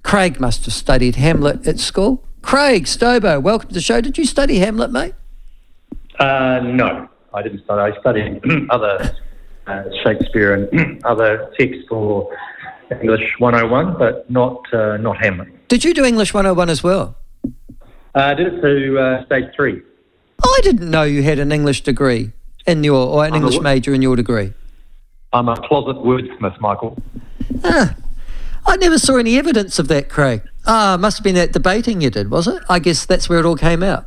Craig must have studied Hamlet at school. Craig, Stobo, welcome to the show. Did you study Hamlet, mate? No, I didn't study. I studied other Shakespeare and other texts for English 101, but not Hamlet. Did you do English 101 as well? I did it to stage 3. I didn't know you had an English degree in your, or an English major in your degree. I'm a closet wordsmith, Michael. I never saw any evidence of that, Craig. Must have been that debating you did, was it? I guess that's where it all came out.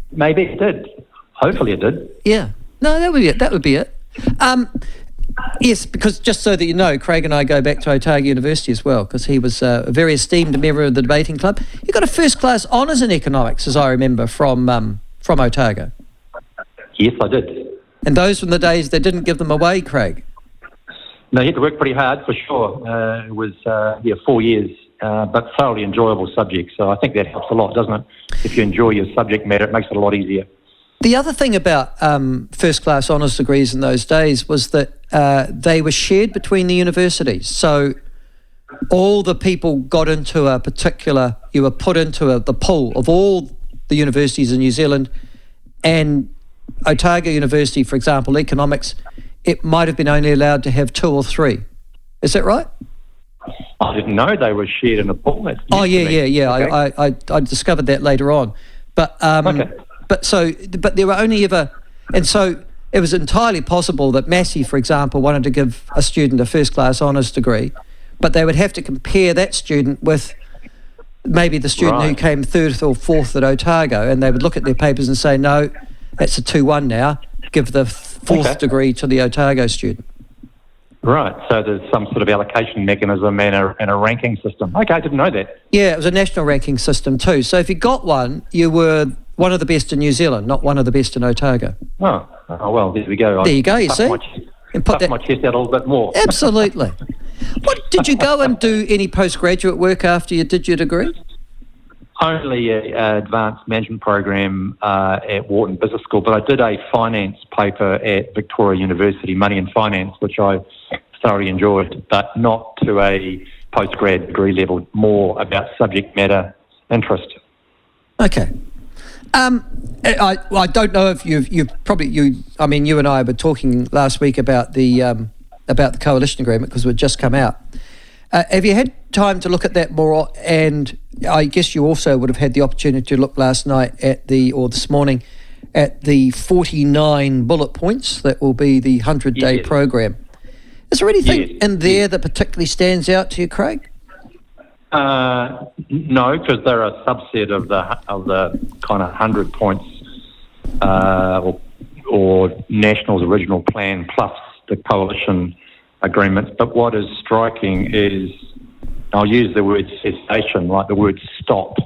Maybe it did. Hopefully it did. Yeah. No, that would be it. That would be it. Yes, because just so that you know, Craig and I go back to Otago University as well, because he was a very esteemed member of the debating club. You got a first-class honours in economics, as I remember, from Otago. Yes, I did. And those were the days they didn't give them away, Craig. No, you had to work pretty hard, for sure. It was 4 years, but thoroughly enjoyable subject. So I think that helps a lot, doesn't it? If you enjoy your subject matter, it makes it a lot easier. The other thing about first-class honours degrees in those days was that they were shared between the universities. So all the people got into a particular, you were put into the pool of all the universities in New Zealand, and Otago University, for example, economics, it might have been only allowed to have 2 or 3. Is that right? I didn't know they were shared in a pool. That's yeah. Okay. I discovered that later on. But okay. But there were only ever, and so it was entirely possible that Massey, for example, wanted to give a student a first-class honours degree, but they would have to compare that student with maybe the student who came 3rd or 4th at Otago, and they would look at their papers and say, no, that's a 2-1 now, give the 4th degree to the Otago student. Right, so there's some sort of allocation mechanism and a ranking system. Okay, I didn't know that. Yeah, it was a national ranking system too. So if you got one, you were one of the best in New Zealand, not one of the best in Otago. Oh well, there we go. There you go, you see? And put my chest out a little bit more. Absolutely. Did you go and do any postgraduate work after you did your degree? Only an advanced management program at Wharton Business School, but I did a finance paper at Victoria University, Money and Finance, which I thoroughly enjoyed, but not to a postgrad degree level, more about subject matter interest. Okay. I don't know if you and I were talking last week about the coalition agreement because it had just come out. Have you had time to look at that more? And I guess you also would have had the opportunity to look last night this morning at the 49 bullet points that will be the 100-day program. Is there anything in there that particularly stands out to you, Craig? No, because they're a subset of the kind of 100 points or National's original plan plus the coalition agreements. But what is striking is, I'll use the word cessation, like the word stop.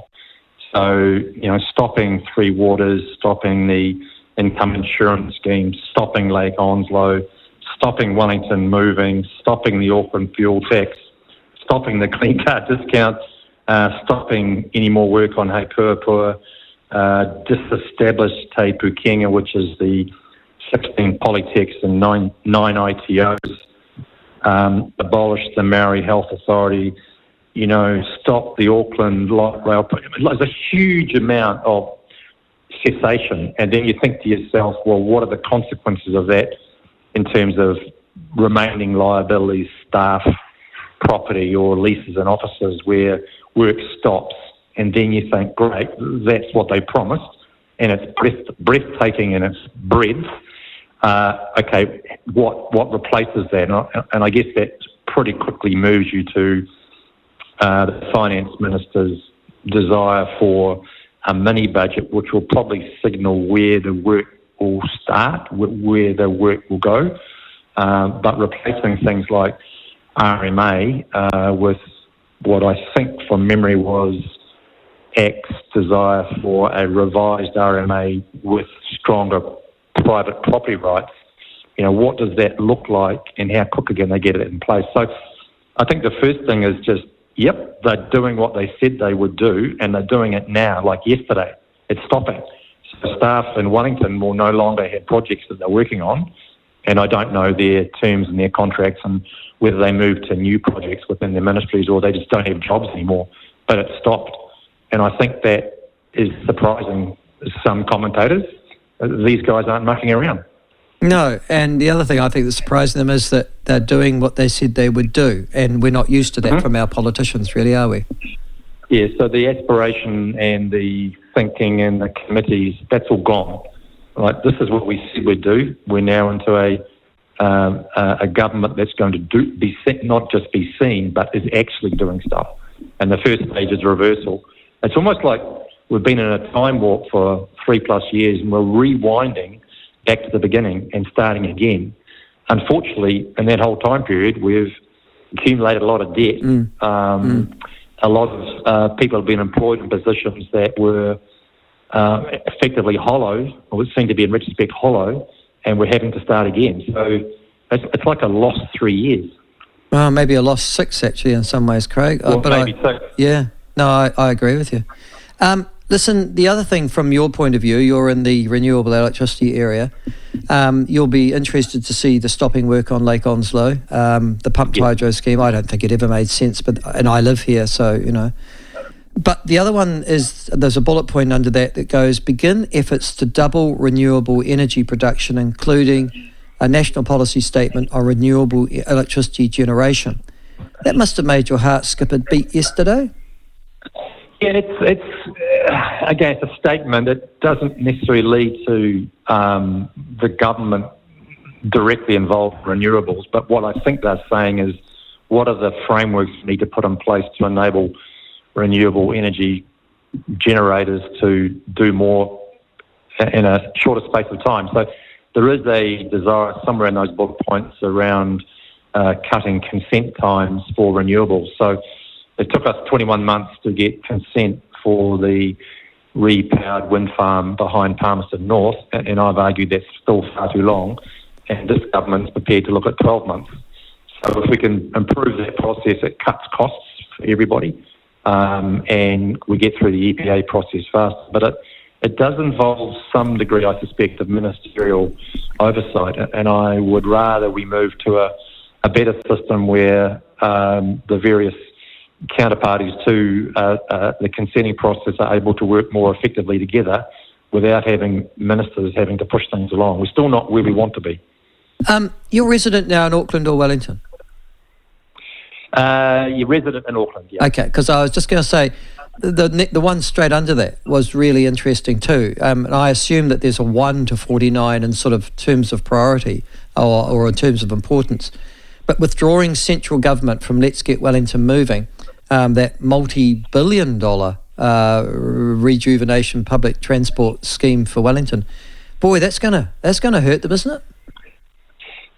So, stopping Three Waters, stopping the income insurance scheme, stopping Lake Onslow, stopping Wellington moving, stopping the Auckland fuel tax, stopping the clean car discounts, stopping any more work on Hei Puapua, disestablish Te Pukenga, which is the 16 polytechs and 9 ITOs, abolish the Maori Health Authority, stop the Auckland light rail. There's a huge amount of cessation, and then you think to yourself, well, what are the consequences of that in terms of remaining liabilities, staff, property or leases and offices where work stops? And then you think, great, that's what they promised, and it's breathtaking in its breadth. Okay, what replaces that? And I guess that pretty quickly moves you to the finance minister's desire for a mini budget, which will probably signal where the work will start, where the work will go, but replacing things like RMA with what I think from memory was ACT's desire for a revised RMA with stronger private property rights. What does that look like and how quickly can they get it in place? So I think the first thing is just, they're doing what they said they would do, and they're doing it now, like yesterday. It's stopping. So staff in Wellington will no longer have projects that they're working on, and I don't know their terms and their contracts and whether they move to new projects within their ministries or they just don't have jobs anymore. But it stopped, and I think that is surprising some commentators. These guys aren't mucking around. No, and the other thing I think that's surprising them is that they're doing what they said they would do, and we're not used to that from our politicians, really, are we? Yeah, so the aspiration and the thinking and the committees, that's all gone. Like, this is what we said we'd do. We're now into a government that's going to not just be seen, but is actually doing stuff. And the first stage is reversal. It's almost like we've been in a time warp for 3+ years and we're rewinding back to the beginning and starting again. Unfortunately, in that whole time period, we've accumulated a lot of debt. A lot of people have been employed in positions that were effectively hollow, or would seem to be in retrospect hollow, and we're having to start again. So it's like a lost 3 years. Well, maybe a lost 6 actually in some ways, Craig. Well, maybe so. Yeah, no, I agree with you. Listen, the other thing from your point of view, you're in the renewable electricity area. You'll be interested to see the stopping work on Lake Onslow, the pumped hydro scheme. I don't think it ever made sense, and I live here, so, you know. But the other one is, there's a bullet point under that goes, begin efforts to double renewable energy production, including a national policy statement on renewable electricity generation. That must have made your heart skip a beat yesterday. Yeah, again, it's a statement. It doesn't necessarily lead to the government directly involved in renewables, but what I think they're saying is, what are the frameworks we need to put in place to enable renewable energy generators to do more in a shorter space of time? So there is a desire somewhere in those bullet points around cutting consent times for renewables. So it took us 21 months to get consent for the repowered wind farm behind Palmerston North, and I've argued that's still far too long, and this government's prepared to look at 12 months. So if we can improve that process, it cuts costs for everybody, and we get through the EPA process faster. But it does involve some degree, I suspect, of ministerial oversight, and I would rather we move to a better system where the various counterparties to the consenting process are able to work more effectively together without having ministers having to push things along. We're still not where we want to be. You're resident now in Auckland or Wellington? You're resident in Auckland, yeah. Okay, because I was just going to say, the one straight under that was really interesting too. And I assume that there's a 1 to 49 in sort of terms of priority or in terms of importance. But withdrawing central government from Let's Get Wellington Moving, that multi-billion-dollar rejuvenation public transport scheme for Wellington, boy, that's gonna hurt them, isn't it?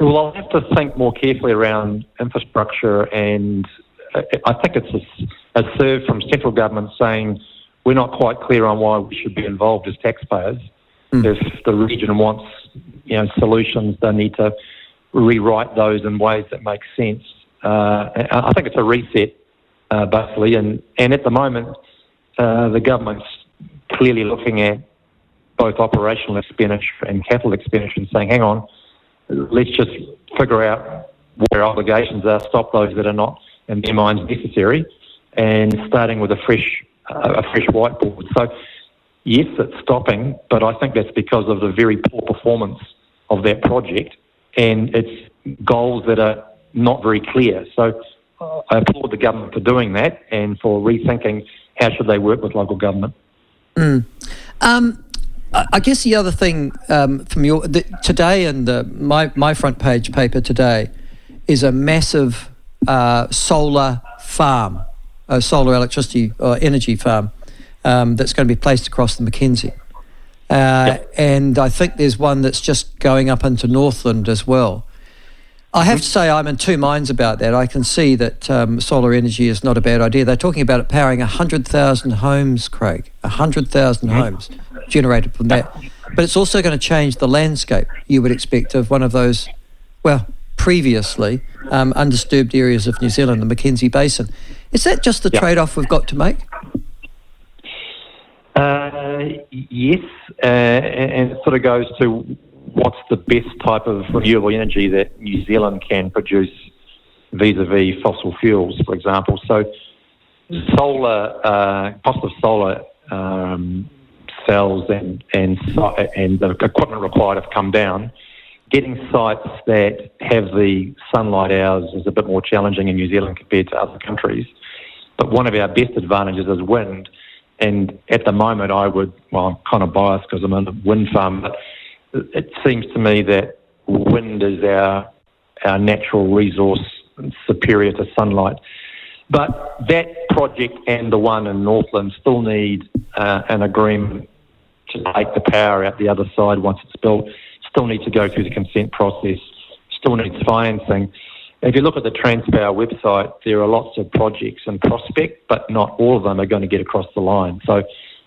Well, I'll have to think more carefully around infrastructure, and I think it's a serve from central government saying we're not quite clear on why we should be involved as taxpayers. If the region wants, solutions, they need to rewrite those in ways that make sense. I think it's a reset, basically, and at the moment, the government's clearly looking at both operational expenditure and capital expenditure and saying, hang on, let's just figure out what our obligations are, stop those that are not, in their minds, necessary, and starting with a fresh whiteboard. So, yes, it's stopping, but I think that's because of the very poor performance of that project and its goals that are not very clear. So I applaud the government for doing that and for rethinking how should they work with local government. I guess the other thing from today and my front page paper today is a massive solar farm, a solar electricity or energy farm that's going to be placed across the Mackenzie. And I think there's one that's just going up into Northland as well. I have to say I'm in two minds about that. I can see that solar energy is not a bad idea. They're talking about it powering 100,000 homes, Craig, 100,000 homes generated from that. But it's also going to change the landscape, you would expect, of one of those, previously undisturbed areas of New Zealand, the Mackenzie Basin. Is that just the trade-off we've got to make? Yes, and it sort of goes to what's the best type of renewable energy that New Zealand can produce vis-a-vis fossil fuels, for example. So cost of solar cells and the equipment required have come down. Getting sites that have the sunlight hours is a bit more challenging in New Zealand compared to other countries. But one of our best advantages is wind. And at the moment, I'm kind of biased because I'm in a wind farm, but it seems to me that wind is our natural resource superior to sunlight. But that project and the one in Northland still need an agreement to take the power out the other side once it's built, still need to go through the consent process, still needs financing. If you look at the Transpower website, there are lots of projects in prospect, but not all of them are going to get across the line. So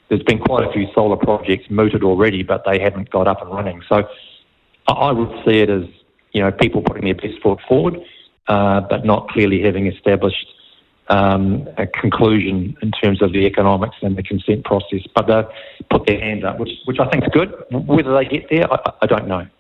there's been quite a few solar projects mooted already, but they haven't got up and running. So I would see it as, people putting their best foot forward, but not clearly having established a conclusion in terms of the economics and the consent process. But they put their hand up, which I think is good. Whether they get there, I don't know.